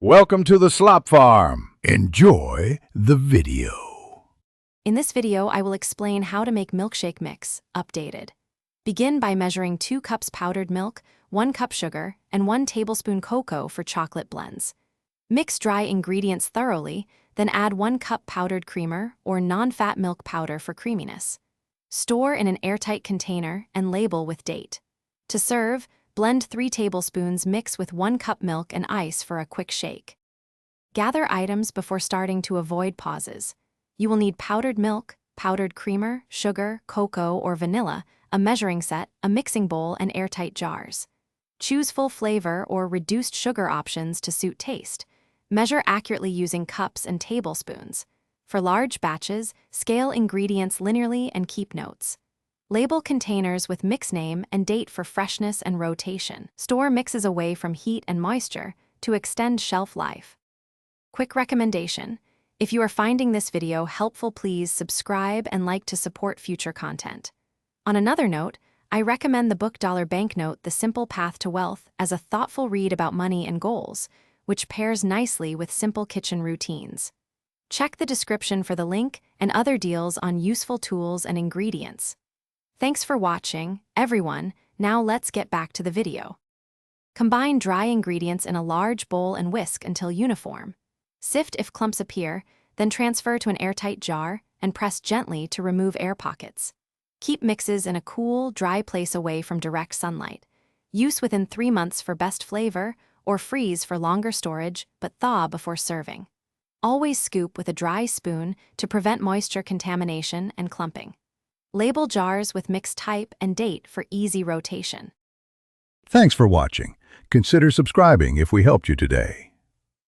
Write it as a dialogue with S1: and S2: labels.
S1: Welcome to the Slop Farm. Enjoy the video.
S2: In this video, I will explain how to make milkshake mix, updated. Begin by measuring 2 cups powdered milk, 1 cup sugar, and 1 tablespoon cocoa for chocolate blends. Mix dry ingredients thoroughly, then add 1 cup powdered creamer or non-fat milk powder for creaminess. Store in an airtight container and label with date. To serve, blend 3 tablespoons mix with 1 cup milk and ice for a quick shake. Gather items before starting to avoid pauses. You will need powdered milk, powdered creamer, sugar, cocoa, or vanilla, a measuring set, a mixing bowl, and airtight jars. Choose full flavor or reduced sugar options to suit taste. Measure accurately using cups and tablespoons. For large batches, scale ingredients linearly and keep notes. Label containers with mix name and date for freshness and rotation. Store mixes away from heat and moisture to extend shelf life. Quick recommendation: if you are finding this video helpful, please subscribe and like to support future content. On another note, I recommend the book Dollar Banknote: The Simple Path to Wealth as a thoughtful read about money and goals, which pairs nicely with simple kitchen routines. Check the description for the link and other deals on useful tools and ingredients. Thanks for watching, everyone. Now let's get back to the video. Combine dry ingredients in a large bowl and whisk until uniform. Sift if clumps appear, then transfer to an airtight jar and press gently to remove air pockets. Keep mixes in a cool, dry place away from direct sunlight. Use within 3 months for best flavor, or freeze for longer storage, but thaw before serving. Always scoop with a dry spoon to prevent moisture contamination and clumping. Label jars with mix type and date for easy rotation.
S1: Thanks for watching. Consider subscribing if we helped you today.